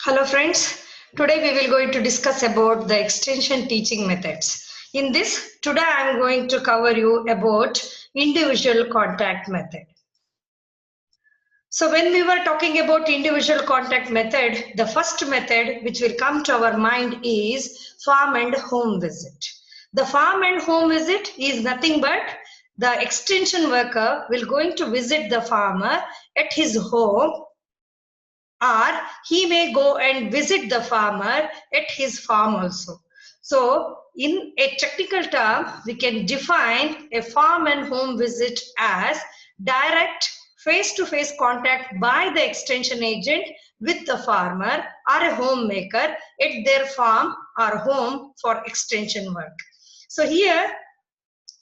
Hello friends, today we will going to discuss about the extension teaching methods. In this, today I am going to cover you about individual contact method. So when we were talking about individual contact method, the first method which will come to our mind is farm and home visit. The farm and home visit is nothing but the extension worker will going to visit the farmer at his home, or he may go and visit the farmer at his farm also. So in a technical term, we can define a farm and home visit as direct face-to-face contact by the extension agent with the farmer or a homemaker at their farm or home for extension work. So here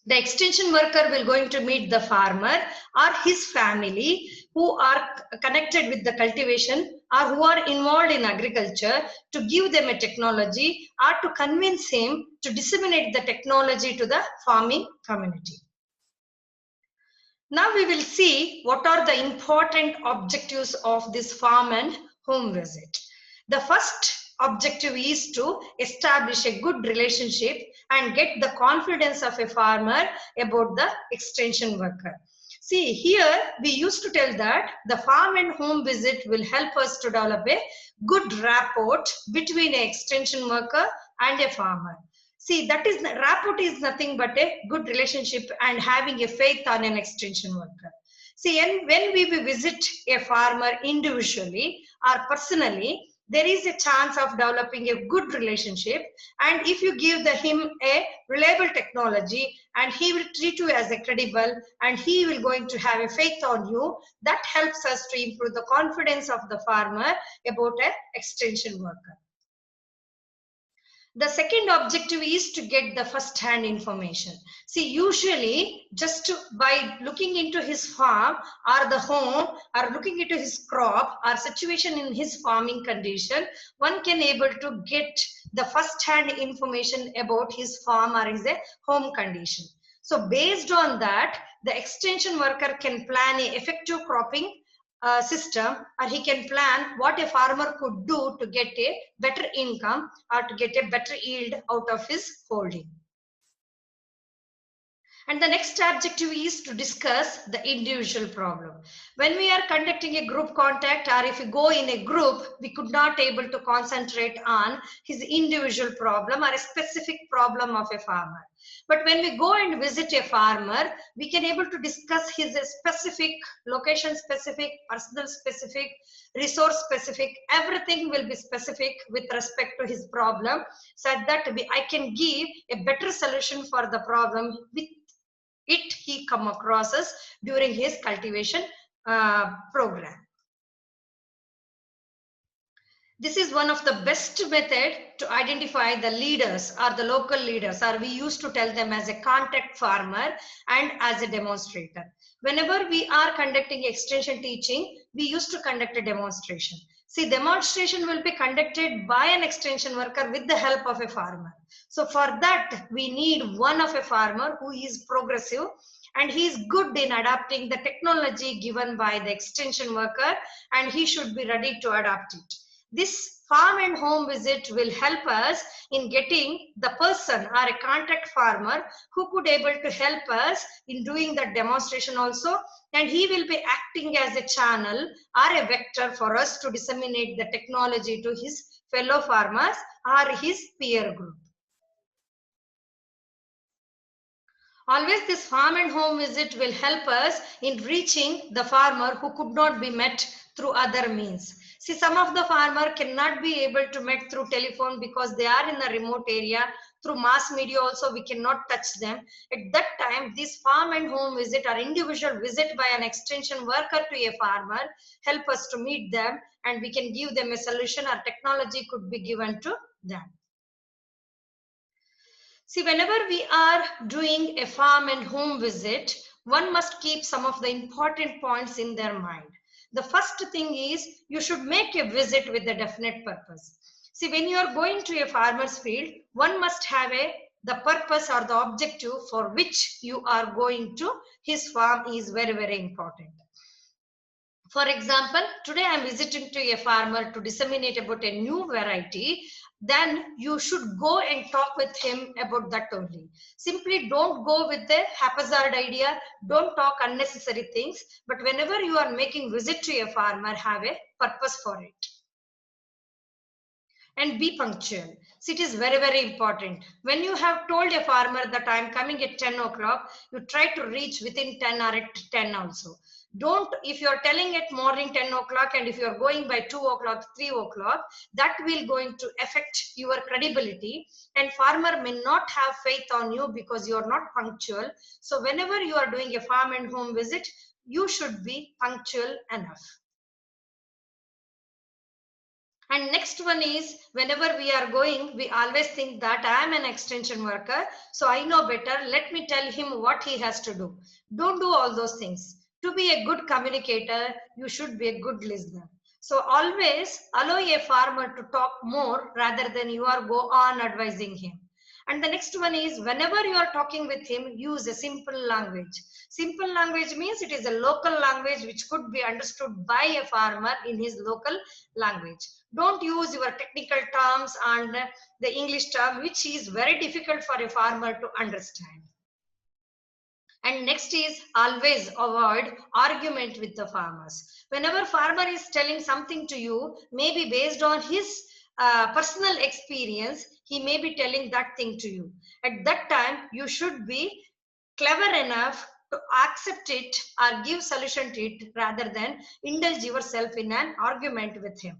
the extension worker will going to meet the farmer or his family who are connected with the cultivation or who are involved in agriculture to give them a technology or to convince him to disseminate the technology to the farming community. Now we will see what are the important objectives of this farm and home visit. The first objective is to establish a good relationship and get the confidence of a farmer about the extension worker. See, here we used to tell that the farm and home visit will help us to develop a good rapport between an extension worker and a farmer. See, that is rapport is nothing but a good relationship and having a faith on an extension worker. See, and when we visit a farmer individually or personally, there is a chance of developing a good relationship, and if you give him a reliable technology and he will treat you as a credible and he will going to have a faith on you, that helps us to improve the confidence of the farmer about an extension worker. The second objective is to get the first-hand information. See, usually just by looking into his farm or the home or looking into his crop or situation in his farming condition, one can able to get the first-hand information about his farm or his home condition. So based on that, the extension worker can plan an effective cropping system, or he can plan what a farmer could do to get a better income or to get a better yield out of his holding. And the next objective is to discuss the individual problem. When we are conducting a group contact or if we go in a group, we could not able to concentrate on his individual problem or a specific problem of a farmer. But when we go and visit a farmer, we can able to discuss his specific, location specific, personal specific, resource specific, everything will be specific with respect to his problem, so that I can give a better solution for the problem with it he come across us during his cultivation program. This is one of the best method to identify the leaders or the local leaders, or we used to tell them as a contact farmer and as a demonstrator. Whenever we are conducting extension teaching, we used to conduct a demonstration. See, demonstration will be conducted by an extension worker with the help of a farmer. So for that, we need one of a farmer who is progressive and he is good in adapting the technology given by the extension worker, and he should be ready to adapt it. This farm and home visit will help us in getting the person or a contact farmer who could able to help us in doing the demonstration also, and he will be acting as a channel or a vector for us to disseminate the technology to his fellow farmers or his peer group. Always this farm and home visit will help us in reaching the farmer who could not be met through other means. See, some of the farmer cannot be able to meet through telephone because they are in a remote area. Through mass media also we cannot touch them. At that time, this farm and home visit or individual visit by an extension worker to a farmer help us to meet them, and we can give them a solution or technology could be given to them. See, whenever we are doing a farm and home visit, one must keep some of the important points in their mind. The first thing is you should make a visit with a definite purpose. See, when you are going to a farmer's field, one must have the purpose or the objective for which you are going to his farm is very, very important. For example, today I am visiting to a farmer to disseminate about a new variety. Then you should go and talk with him about that only. Simply don't go with a haphazard idea. Don't talk unnecessary things. But whenever you are making visit to a farmer, have a purpose for it. And be punctual. So it is very, very important. When you have told a farmer that I am coming at 10 o'clock, you try to reach within 10 or at 10 also. Don't, if you are telling at morning 10 o'clock and if you are going by 2 o'clock, 3 o'clock, that will going to affect your credibility, and farmer may not have faith on you because you are not punctual. So whenever you are doing a farm and home visit, you should be punctual enough. And next one is, whenever we are going, we always think that I am an extension worker, so I know better. Let me tell him what he has to do. Don't do all those things. To be a good communicator, you should be a good listener. So always allow a farmer to talk more rather than you are go on advising him. And the next one is, whenever you are talking with him, use a simple language. Simple language means it is a local language which could be understood by a farmer in his local language. Don't use your technical terms and the English term, which is very difficult for a farmer to understand. And next is, always avoid argument with the farmers. Whenever farmer is telling something to you, maybe based on his personal experience, he may be telling that thing to you. At that time, you should be clever enough to accept it or give solution to it rather than indulge yourself in an argument with him.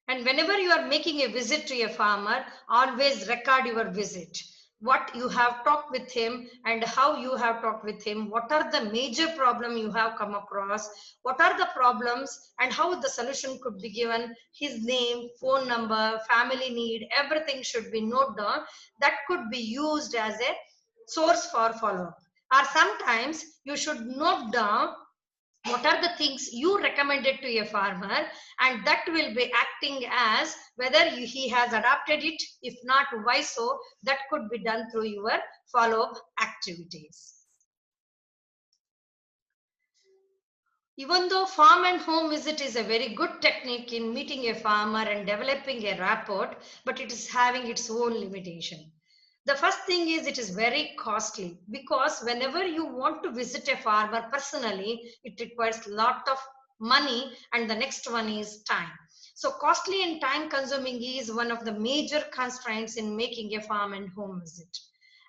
And whenever you are making a visit to a farmer, always record your visit. What you have talked with him and how you have talked with him. What are the major problems you have come across? What are the problems and how the solution could be given? His name, phone number, family need, everything should be noted down. That could be used as a source for follow-up. Or sometimes you should note down what are the things you recommended to a farmer, and that will be acting as whether he has adopted it. If not, why so? That could be done through your follow-up activities. Even though farm and home visit is a very good technique in meeting a farmer and developing a rapport, but it is having its own limitation. The first thing is, it is very costly, because whenever you want to visit a farmer personally, it requires a lot of money, and the next one is time. So costly and time consuming is one of the major constraints in making a farm and home visit.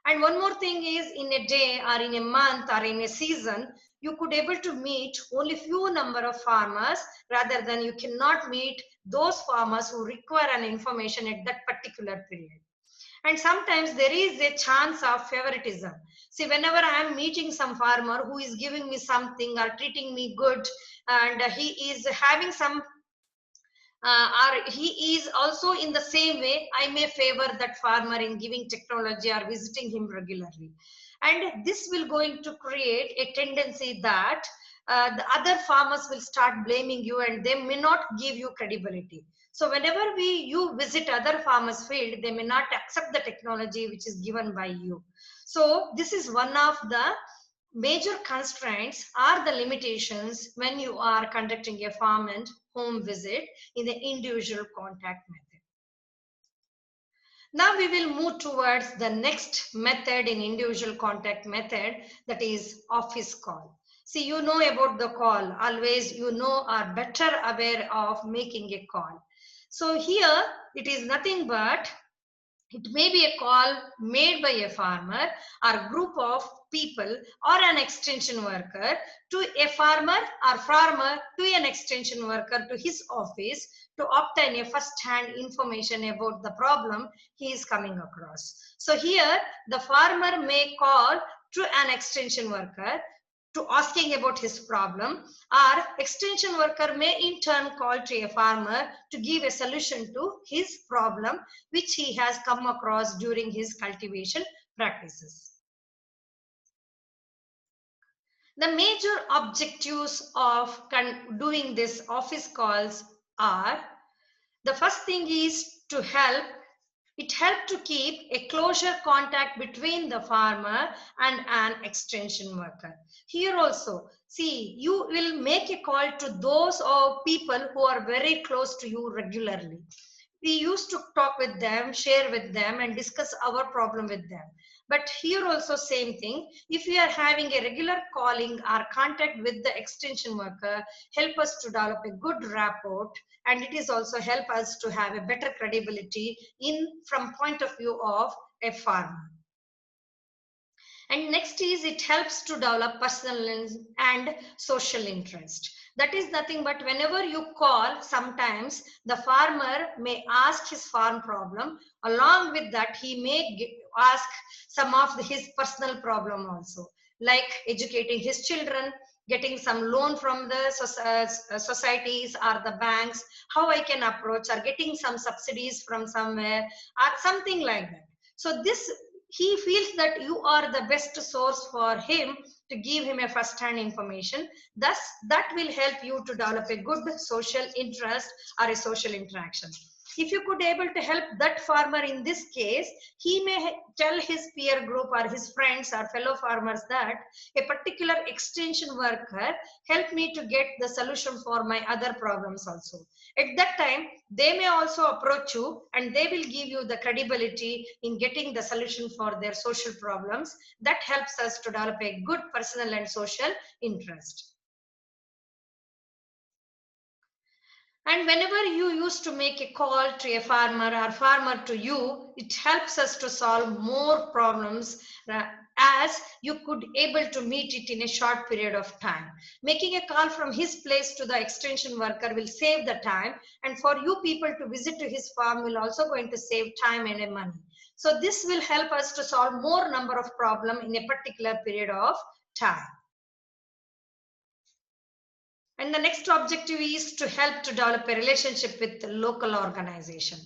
And one more thing is, in a day or in a month or in a season, you could able to meet only few number of farmers, rather than you cannot meet those farmers who require an information at that particular period. And sometimes there is a chance of favoritism. See, whenever I am meeting some farmer who is giving me something or treating me good, and he is having some or he is also in the same way, I may favor that farmer in giving technology or visiting him regularly. And this will going to create a tendency that the other farmers will start blaming you, and they may not give you credibility. So whenever you visit other farmers field, they may not accept the technology which is given by you. So this is one of the major constraints are the limitations when you are conducting a farm and home visit in the individual contact method. Now we will move towards the next method in individual contact method, that is office call. See, you know about the call. Always you know are better aware of making a call. So here it is nothing but it may be a call made by a farmer or group of people or an extension worker to a farmer, or farmer to an extension worker to his office to obtain a first-hand information about the problem he is coming across. So here the farmer may call to an extension worker to asking about his problem, or extension worker may in turn call to a farmer to give a solution to his problem which he has come across during his cultivation practices. The major objectives of doing this office calls are, the first thing is to help It helps to keep a closer contact between the farmer and an extension worker. Here also, see, you will make a call to those people who are very close to you regularly. We used to talk with them, share with them, and discuss our problem with them. But here also same thing. If we are having a regular calling or contact with the extension worker, help us to develop a good rapport, and it is also help us to have a better credibility in from point of view of a farmer. And next is it helps to develop personal and social interest. That is nothing but whenever you call, sometimes the farmer may ask his farm problem. Along with that, he may ask some of his personal problem also, like educating his children, getting some loan from the societies or the banks, how I can approach, or getting some subsidies from somewhere, or something like that. So this, he feels that you are the best source for him to give him a first-hand information. Thus, that will help you to develop a good social interest or a social interaction. If you could able to help that farmer in this case, he may tell his peer group or his friends or fellow farmers that a particular extension worker helped me to get the solution for my other problems also. At that time, they may also approach you and they will give you the credibility in getting the solution for their social problems. That helps us to develop a good personal and social interest. And whenever you used to make a call to a farmer or farmer to you, it helps us to solve more problems as you could able to meet it in a short period of time. Making a call from his place to the extension worker will save the time, and for you people to visit to his farm will also going to save time and money. So this will help us to solve more number of problems in a particular period of time. And the next objective is to help to develop a relationship with the local organization.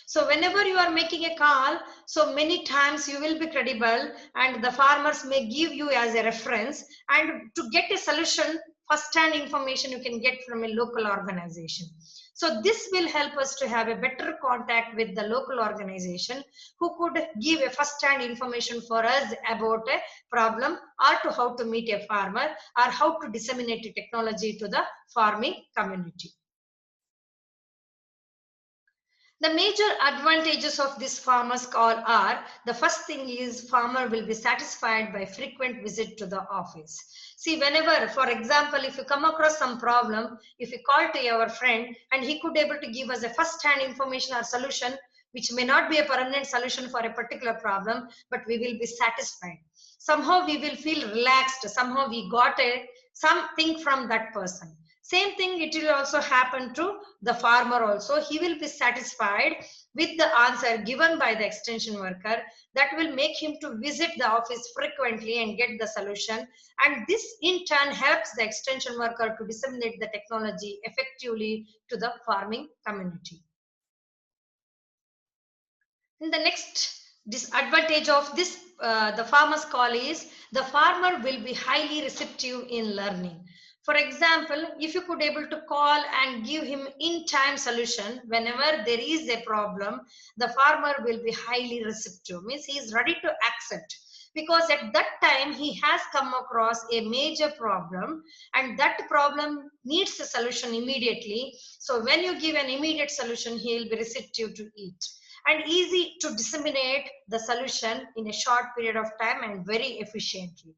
So whenever you are making a call, so many times you will be credible and the farmers may give you as a reference, and to get a solution, first-hand information you can get from a local organization. So this will help us to have a better contact with the local organization who could give a first-hand information for us about a problem, or to how to meet a farmer, or how to disseminate a technology to the farming community. The major advantages of this farmer's call are, the first thing is farmer will be satisfied by frequent visit to the office. See, whenever, for example, if you come across some problem, if you call to your friend and he could able to give us a first-hand information or solution, which may not be a permanent solution for a particular problem, but we will be satisfied. Somehow we will feel relaxed. Somehow we got something from that person. Same thing, it will also happen to the farmer also. He will be satisfied with the answer given by the extension worker. That will make him to visit the office frequently and get the solution. And this in turn helps the extension worker to disseminate the technology effectively to the farming community. And the next disadvantage of this, the farmer's call is, the farmer will be highly receptive in learning. For example, if you could able to call and give him in-time solution whenever there is a problem, the farmer will be highly receptive. Means he is ready to accept, because at that time he has come across a major problem and that problem needs a solution immediately. So when you give an immediate solution, he will be receptive to it, and easy to disseminate the solution in a short period of time and very efficiently.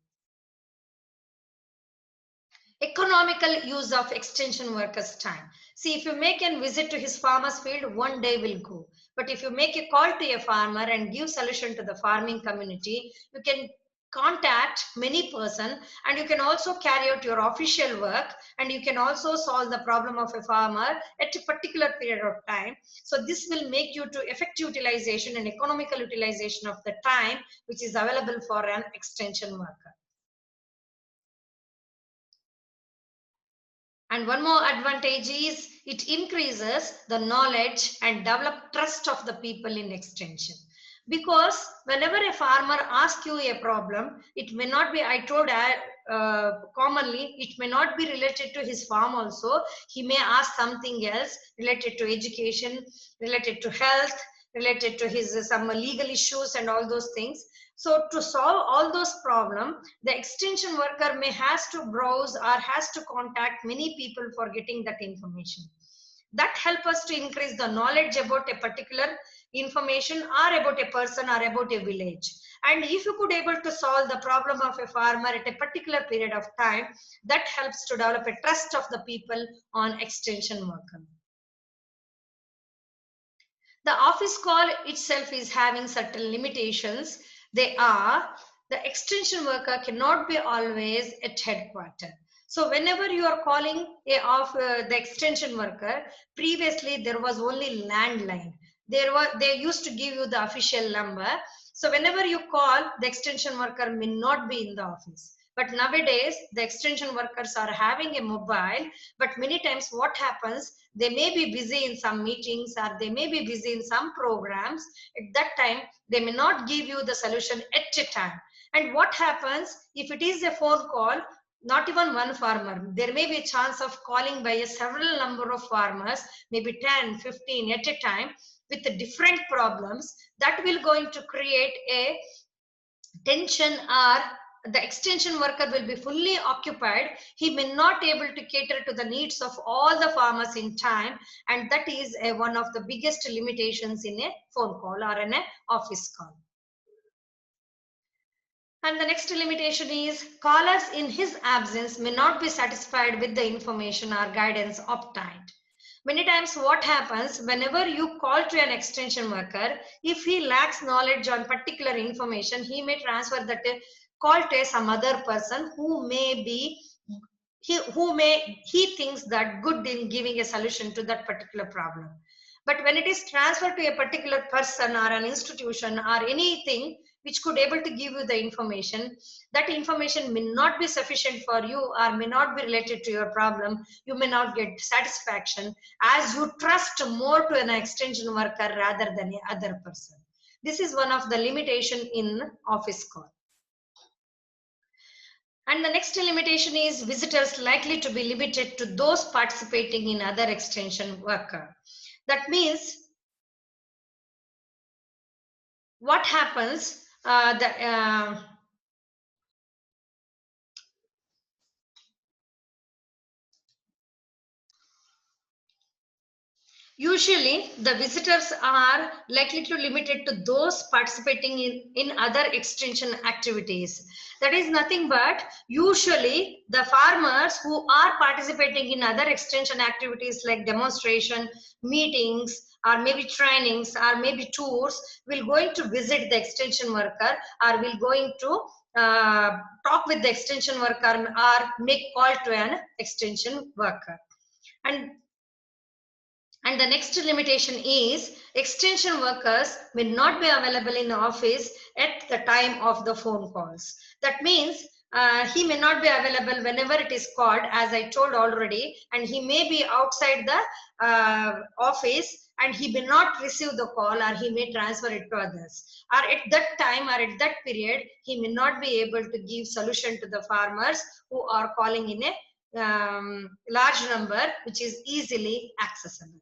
Economical use of extension workers' time. See, if you make a visit to his farmer's field, one day will go. But if you make a call to a farmer and give solution to the farming community, you can contact many person, and you can also carry out your official work, and you can also solve the problem of a farmer at a particular period of time. So this will make you to effective utilization and economical utilization of the time which is available for an extension worker. And one more advantage is it increases the knowledge and develop trust of the people in extension. Because whenever a farmer asks you a problem, it may not be, I told commonly, it may not be related to his farm also. He may ask something else related to education, related to health, related to his some legal issues and all those things. So to solve all those problems, the extension worker may has to browse or has to contact many people for getting that information. That help us to increase the knowledge about a particular information or about a person or about a village. And if you could able to solve the problem of a farmer at a particular period of time, that helps to develop a trust of the people on extension worker. The office call itself is having certain limitations. They are, the extension worker cannot be always at headquarters. So whenever you are calling the extension worker, previously there was only landline. They used to give you the official number. So whenever you call, the extension worker may not be in the office. But nowadays, the extension workers are having a mobile, but many times what happens, they may be busy in some meetings or they may be busy in some programs. At that time, they may not give you the solution at a time. And what happens if it is a phone call, not even one farmer, there may be a chance of calling by a several number of farmers, maybe 10, 15 at a time with different problems. That will going to create a tension, or the extension worker will be fully occupied. He may not able to cater to the needs of all the farmers in time, and that is one of the biggest limitations in a phone call or in an office call. And the next limitation is callers in his absence may not be satisfied with the information or guidance obtained. Many times what happens, whenever you call to an extension worker, if he lacks knowledge on particular information, he may transfer that call to some other person who may be, he thinks that good in giving a solution to that particular problem. But when it is transferred to a particular person or an institution or anything which could able to give you the information, that information may not be sufficient for you or may not be related to your problem. You may not get satisfaction as you trust more to an extension worker rather than a other person. This is one of the limitation in office call. And the next limitation is visitors likely to be limited to those participating in other extension worker. That means what happens, usually the visitors are likely to limited to those participating in other extension activities. That is nothing but usually the farmers who are participating in other extension activities like demonstration, meetings, or maybe trainings, or maybe tours, will going to visit the extension worker, or will going to talk with the extension worker or make call to an extension worker. And the next limitation is extension workers may not be available in the office at the time of the phone calls. That means he may not be available whenever it is called, as I told already, and he may be outside the office and he may not receive the call, or he may transfer it to others. Or at that time or at that period, he may not be able to give solution to the farmers who are calling in a large number, which is easily accessible.